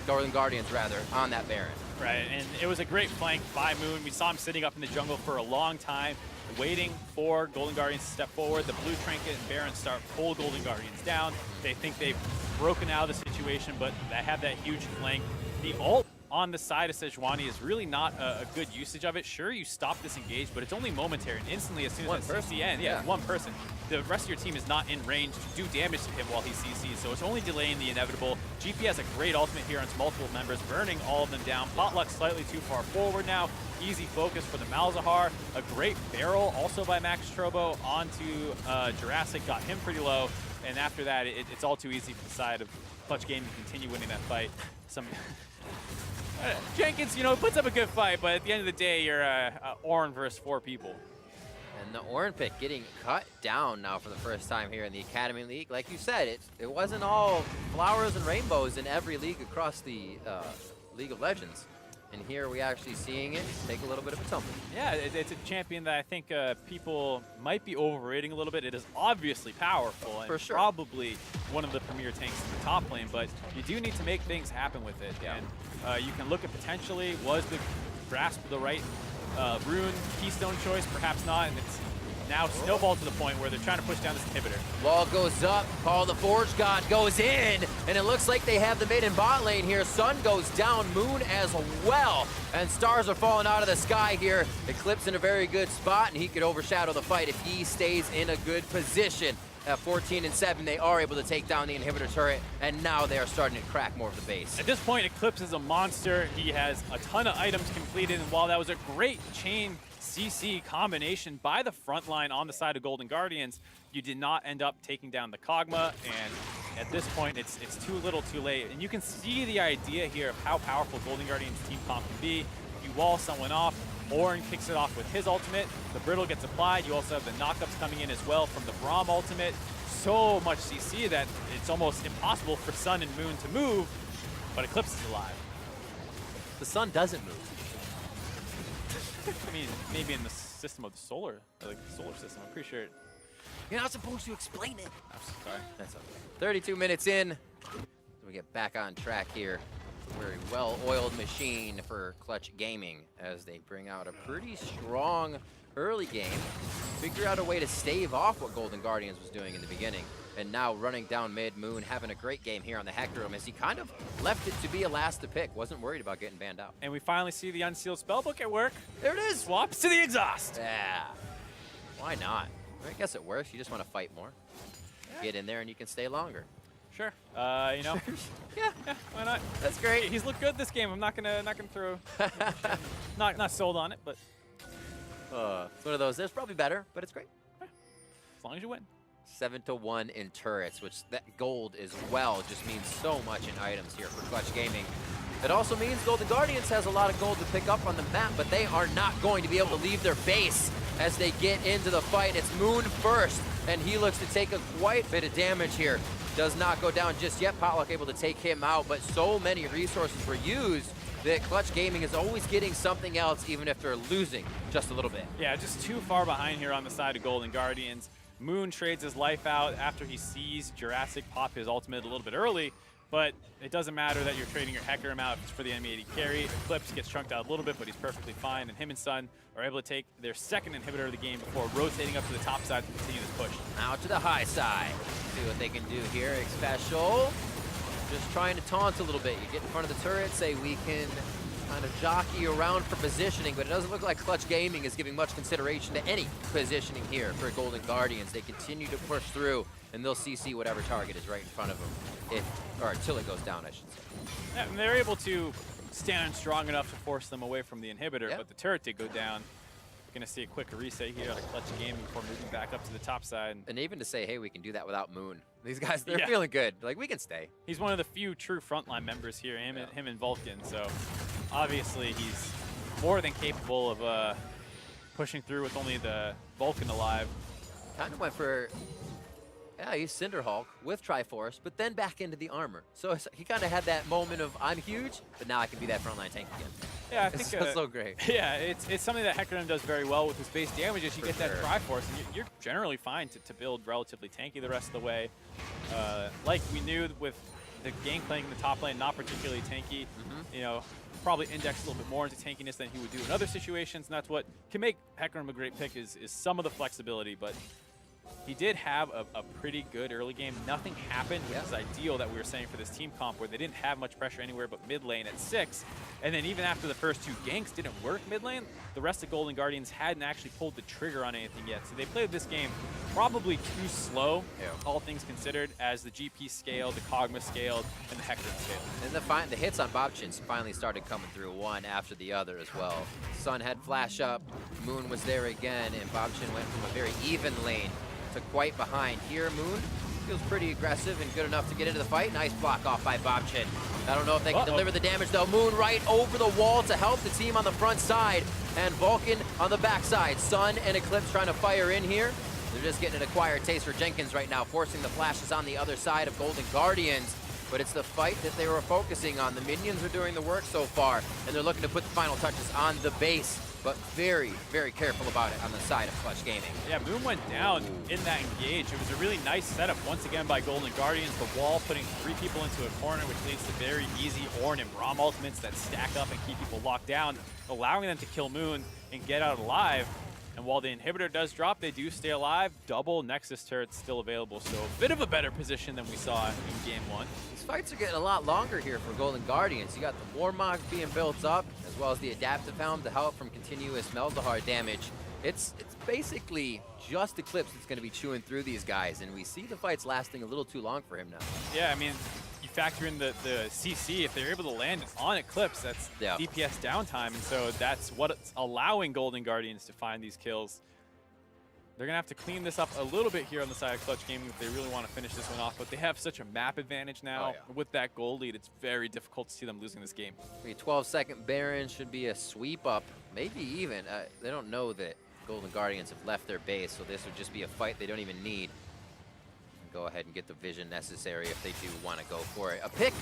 Golden Guardians, rather, on that Baron. Right, and it was a great flank by Moon. We saw him sitting up in the jungle for a long time, waiting for Golden Guardians to step forward. The blue trinket and Baron start pull Golden Guardians down. They think they've broken out of the situation, but they have that huge flank. The ult on the side of Sejuani is really not a good usage of it. Sure, you stop this engage, but it's only momentary, and instantly as soon as that CC ends, one person, the rest of your team is not in range to do damage to him while he CCs, so it's only delaying the inevitable. GP has a great ultimate here on multiple members, burning all of them down. Potluck slightly too far forward now. Easy focus for the Malzahar. A great barrel also by Max Trobo onto Jurassic, got him pretty low, and after that, it's all too easy for the side of Clutch Gaming to continue winning that fight. Jenkins, you know, puts up a good fight, but at the end of the day, you're Ornn versus 4 people. And the Ornn pick getting cut down now for the first time here in the Academy League. Like you said, it wasn't all flowers and rainbows in every league across the League of Legends. And here we actually seeing it take a little bit of a tumble. Yeah, it's a champion that I think people might be overrating a little bit. It is obviously powerful and probably one of the premier tanks in the top lane, but you do need to make things happen with it. Yeah. And you can look at potentially, was the grasp the right rune keystone choice? Perhaps not, and it's now snowballed to the point where they're trying to push down this inhibitor. Wall goes up, Paul the Forge God goes in, and it looks like they have the mid and bot lane here. Sun goes down, Moon as well, and stars are falling out of the sky here. Eclipse in a very good spot, and he could overshadow the fight if he stays in a good position. At 14 and 7, they are able to take down the inhibitor turret, and now they are starting to crack more of the base. At this point, Eclipse is a monster. He has a ton of items completed, and while that was a great chain CC combination by the front line on the side of Golden Guardians, you did not end up taking down the Kog'Maw, and at this point, it's too little too late. And you can see the idea here of how powerful Golden Guardians team comp can be. You wall someone off, Ornn kicks it off with his ultimate, the Brittle gets applied, you also have the knockups coming in as well from the Braum ultimate. So much CC that it's almost impossible for Sun and Moon to move, but Eclipse is alive. The Sun doesn't move. I mean, maybe in the system of the solar, like the solar system, I'm pretty sure. You're not supposed to explain it. I'm sorry. That's okay. 32 minutes in, so we get back on track here. Very well-oiled machine for Clutch Gaming as they bring out a pretty strong early game. Figure out a way to stave off what Golden Guardians was doing in the beginning. And now running down mid, Moon having a great game here on the Hecarim as he kind of left it to be a last to pick. Wasn't worried about getting banned out. And we finally see the Unsealed Spellbook at work. There it is. Swaps to the Exhaust. Yeah. Why not? I guess it works. You just want to fight more. Get in there and you can stay longer. Sure. You know. Yeah, why not? That's great. He's looked good this game. I'm not gonna throw. not sold on it, but it's one of those. There's probably better, but it's great. As long as you win. 7-1 in turrets, which that gold as well just means so much in items here for Clutch Gaming. It also means Golden Guardians has a lot of gold to pick up on the map, but they are not going to be able to leave their base as they get into the fight. It's Moon first, and he looks to take a quite bit of damage here. Does not go down just yet. Potluck able to take him out, but so many resources were used that Clutch Gaming is always getting something else, even if they're losing just a little bit. Yeah, just too far behind here on the side of Golden Guardians. Moon trades his life out after he sees Jurassic pop his ultimate a little bit early, But it doesn't matter that you're trading your Hecarim out if it's for the enemy AD carry. Eclipse gets chunked out a little bit, but he's perfectly fine. And him and Sun are able to take their second inhibitor of the game before rotating up to the top side to continue this push. Out to the high side. See what they can do here. Special. Just trying to taunt a little bit. You get in front of the turret, say we can kind of jockey around for positioning, but it doesn't look like Clutch Gaming is giving much consideration to any positioning here for Golden Guardians. They continue to push through, and they'll CC whatever target is right in front of them, or until it goes down, I should say. Yeah, and they're able to stand strong enough to force them away from the inhibitor, Yep. but the turret did go down. We're going to see a quick reset here out of Clutch Gaming before moving back up to the top side. And even to say, hey, we can do that without Moon. These guys, they're Yeah. feeling good. Like, we can stay. He's one of the few true frontline members here, him and Vulcan, so obviously he's more than capable of pushing through with only the Vulcan alive. Kind of went for, yeah, he's Cinderhulk with Triforce, but then back into the armor. So he kind of had that moment of, I'm huge, but now I can be that frontline tank again. Yeah, I It's think so great. Yeah, it's something that Hecarim does very well with his base damages. You For get that sure. Triforce, and you're generally fine to build relatively tanky the rest of the way. Like we knew with the game playing in the top lane, not particularly tanky. You know, probably index a little bit more into tankiness than he would do in other situations, and that's what can make Hecarim a great pick is some of the flexibility. But he did have a pretty good early game. Nothing happened, which is ideal that we were saying for this team comp, where they didn't have much pressure anywhere but mid lane at 6. And then even after the first 2 ganks didn't work mid lane, the rest of Golden Guardians hadn't actually pulled the trigger on anything yet. So they played this game probably too slow, all things considered, as the GP scaled, the Kog'Maw scaled, and the Hecarim scaled. And the hits on Bobchins finally started coming through one after the other as well. Sun had flash up, Moon was there again, and Bobchin went from a very even lane to quite behind. Here, Moon feels pretty aggressive and good enough to get into the fight. Nice block off by Bobchin. I don't know if they can deliver the damage though. Moon right over the wall to help the team on the front side, and Vulcan on the back side. Sun and Eclipse trying to fire in here. They're just getting an acquired taste for Jenkins right now, forcing the flashes on the other side of Golden Guardians. But it's the fight that they were focusing on. The minions are doing the work so far, and they're looking to put the final touches on the base, but very, very careful about it on the side of Clutch Gaming. Yeah, Moon went down in that engage. It was a really nice setup once again by Golden Guardians. The wall putting 3 people into a corner, which leads to very easy Ornn and Braum ultimates that stack up and keep people locked down, allowing them to kill Moon and get out alive. And while the inhibitor does drop, they do stay alive. Double Nexus turrets still available, so a bit of a better position than we saw in game 1. These fights are getting a lot longer here for Golden Guardians. You got the Warmog being built up, as well as the Adaptive Helm to help from continuous Melzahar damage. It's basically just Eclipse that's going to be chewing through these guys, and we see the fights lasting a little too long for him now. Yeah, I mean, you factor in the CC, if they're able to land on Eclipse, that's DPS downtime, and so that's what's allowing Golden Guardians to find these kills. They're going to have to clean this up a little bit here on the side of Clutch Gaming if they really want to finish this one off, but they have such a map advantage now. With that goal lead, it's very difficult to see them losing this game. A 12-second Baron should be a sweep up, maybe even. They don't know that Golden Guardians have left their base, so this would just be a fight they don't even need. Go ahead and get the vision necessary if they do want to go for it. A pick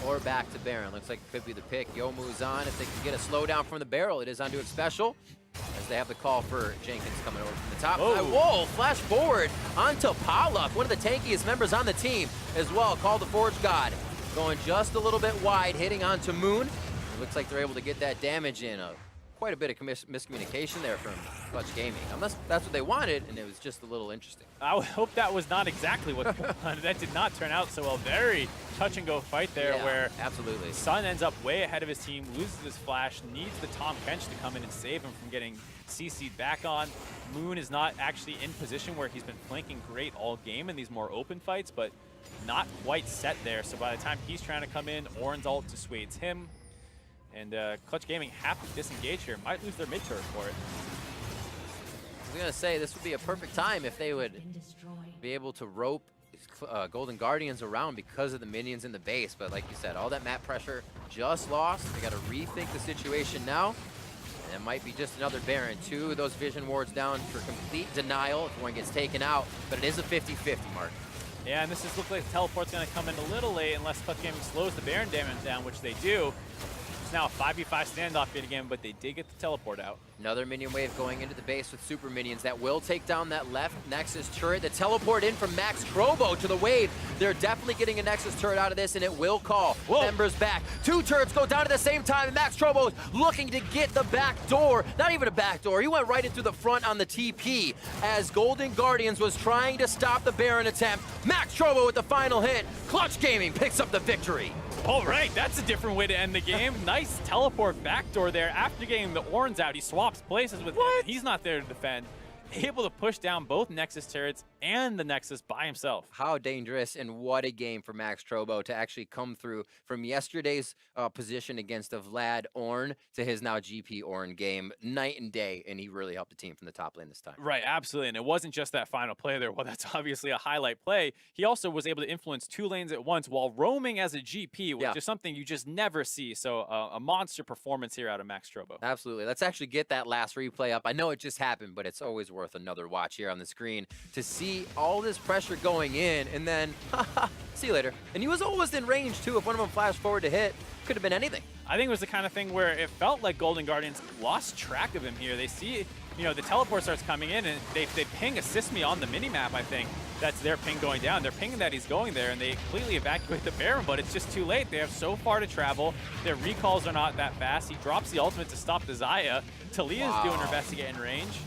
or back to Baron. Looks like it could be the pick. Youmuu's on. If they can get a slowdown from the barrel, it is onto it special, as they have the call for Jenkins coming over from the top. Whoa, flash forward onto Palak, one of the tankiest members on the team as well. Call the Forge God. Going just a little bit wide, hitting onto Moon. It looks like they're able to get that damage in. Quite a bit of miscommunication there from Clutch Gaming. Unless that's what they wanted, and it was just a little interesting. I would hope that was not exactly what they wanted. That did not turn out so well. Very touch-and-go fight there, where absolutely Sun ends up way ahead of his team, loses his flash, needs the Tahm Kench to come in and save him from getting CC'd back on. Moon is not actually in position where he's been flanking great all game in these more open fights, but not quite set there. So by the time he's trying to come in, Ornn's ult dissuades him. And Clutch Gaming have to disengage here. Might lose their mid turret for it. I was going to say, this would be a perfect time if they would be able to rope Golden Guardians around because of the minions in the base. But like you said, all that map pressure just lost. They got to rethink the situation now. And it might be just another Baron. 2 of those vision wards down for complete denial if one gets taken out. But it is a 50-50 mark. Yeah, and this is look like the teleport's going to come in a little late unless Clutch Gaming slows the Baron damage down, which they do. It's now a 5v5 standoff yet again, but they did get the teleport out. Another minion wave going into the base with super minions that will take down that left Nexus turret. The teleport in from Max Trobo to the wave. They're definitely getting a Nexus turret out of this, and it will call members back. 2 turrets go down at the same time, and Max Trobo looking to get the back door. Not even a back door. He went right into the front on the TP as Golden Guardians was trying to stop the Baron attempt. Max Trobo with the final hit. Clutch Gaming picks up the victory. All right, that's a different way to end the game. Nice teleport backdoor there. After getting the Orns out, he swaps places with him. He's not there to defend. Able to push down both Nexus turrets and the Nexus by himself. How dangerous, and what a game for Max Trobo to actually come through from yesterday's position against a Vlad Ornn to his now GP Ornn game. Night and day, and he really helped the team from the top lane this time. Right, absolutely. And it wasn't just that final play there. Well, that's obviously a highlight play. He also was able to influence 2 lanes at once while roaming as a GP, which is something you just never see. So a monster performance here out of Max Trobo. Absolutely. Let's actually get that last replay up. I know it just happened, but it's always worth another watch here on the screen to see all this pressure going in, and then see you later. And he was almost in range too. If one of them flashed forward to hit, could have been anything. I think it was the kind of thing where it felt like Golden Guardians lost track of him here. They see, you know, the teleport starts coming in, and they ping assist me on the minimap, I think. That's their ping going down. They're pinging that he's going there, and they completely evacuate the Baron, but it's just too late. They have so far to travel. Their recalls are not that fast. He drops the ultimate to stop the Xayah. Talia's doing her best to get in range.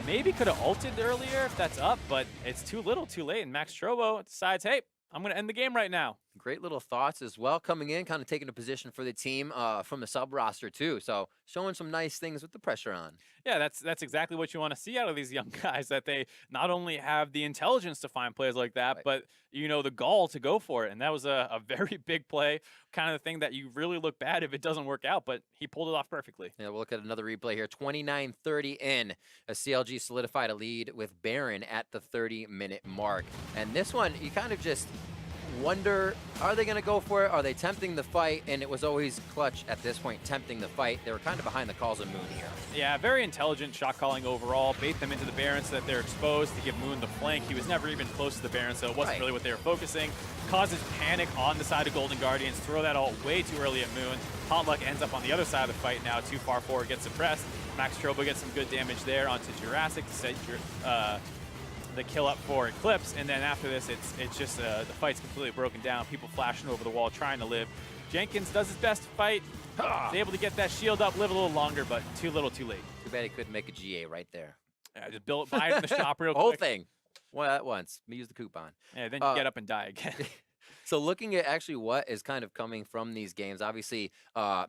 Maybe could have ulted earlier if that's up, but it's too little, too late. And Max Trobo decides, hey, I'm going to end the game right now. Great little thoughts as well coming in, kind of taking a position for the team from the sub roster too. So showing some nice things with the pressure on. Yeah, that's exactly what you want to see out of these young guys, that they not only have the intelligence to find plays like that, but, you know, the gall to go for it. And that was a very big play, kind of the thing that you really look bad if it doesn't work out, but he pulled it off perfectly. Yeah, we'll look at another replay here. 29-30 in. A CLG solidified a lead with Baron at the 30-minute mark. And this one, you kind of just wonder, are they going to go for it? Are they tempting the fight? And it was always Clutch at this point tempting the fight. They were kind of behind the calls of Moon here. Yeah, very intelligent shot calling overall. Bait them into the Baron so that they're exposed to give Moon the flank. He was never even close to the Baron, so it wasn't really what they were focusing. Causes panic on the side of Golden Guardians. Throw that ult way too early at Moon. Potluck ends up on the other side of the fight now. Too far forward, gets suppressed. Max Trobo gets some good damage there onto Jurassic to set the kill up for Eclipse, and then after this, it's just the fight's completely broken down. People flashing over the wall, trying to live. Jenkins does his best to fight. He's able to get that shield up, live a little longer, but too little, too late. Too bad he couldn't make a GA right there. Yeah, just buy it in the shop real quick. Whole thing, well, at once. Use the coupon. Yeah, then you get up and die again. So looking at actually what is kind of coming from these games, obviously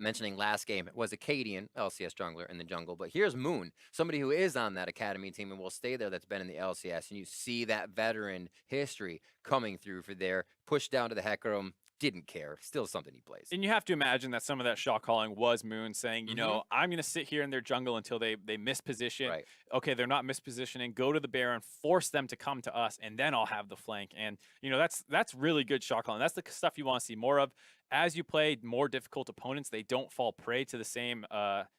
mentioning last game, it was Acadian, LCS jungler in the jungle, but here's Moon, somebody who is on that Academy team and will stay there, that's been in the LCS, and you see that veteran history coming through for there, pushed down to the Hecarim, didn't care, still something he plays. And you have to imagine that some of that shot calling was Moon saying, you know, I'm going to sit here in their jungle until they misposition. Right. Okay, they're not mispositioning. Go to the Baron, force them to come to us, and then I'll have the flank. And, you know, that's really good shot calling. That's the stuff you want to see more of. As you play more difficult opponents, they don't fall prey to the same,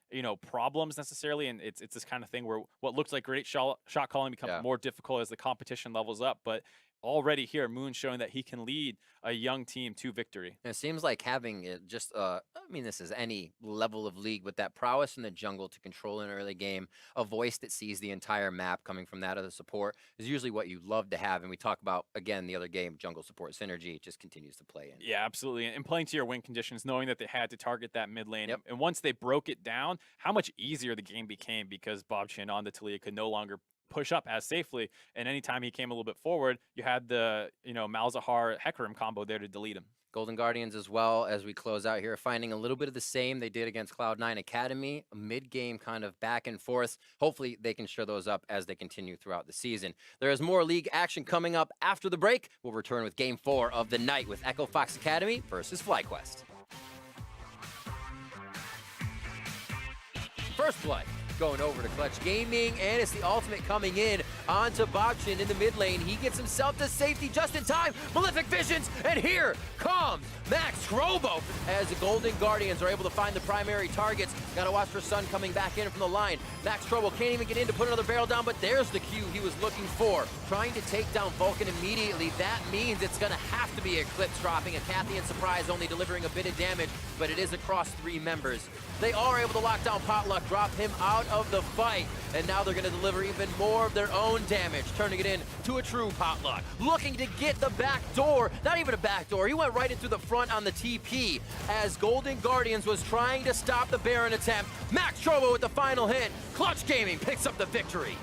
you know, problems necessarily. And it's this kind of thing where what looks like great shot calling becomes more difficult as the competition levels up. But already here, Moon showing that he can lead a young team to victory. And it seems like having just, I mean, this is any level of league, with that prowess in the jungle to control an early game, a voice that sees the entire map coming from that of the support is usually what you love to have. And we talk about, again, the other game, jungle support synergy, just continues to play in. Yeah, absolutely. And playing to your win conditions, knowing that they had to target that mid lane. And once they broke it down, how much easier the game became, because Bob Chin on the Talia could no longer push up as safely, and anytime he came a little bit forward, you had the, you know, Malzahar Hecarim combo there to delete him. Golden Guardians as well, as we close out here, finding a little bit of the same they did against Cloud9 Academy, a mid-game kind of back and forth. Hopefully they can shore those up as they continue throughout the season. There is more league action coming up after the break. We'll return with Game 4 of the night with Echo Fox Academy versus FlyQuest. First blood. going over to Clutch Gaming, and it's the ultimate coming in onto Bachin in the mid lane. He gets himself to safety just in time. Malefic Visions, and here comes Max Trobo as the Golden Guardians are able to find the primary targets. Gotta watch for Sun coming back in from the line. Max Trobo can't even get in to put another barrel down, but there's the Q he was looking for. Trying to take down Vulcan immediately. That means it's gonna have to be Eclipse dropping a Cathian Surprise, only delivering a bit of damage, but it is across 3 members. They are able to lock down Potluck, drop him out of the fight, and now they're gonna deliver even more of their own damage, turning it in to a true Potluck. Looking to get the back door, not even a back door, he went right into the front on the TP as Golden Guardians was trying to stop the Baron attempt. Max Trobo with the final hit. Clutch Gaming picks up the victory.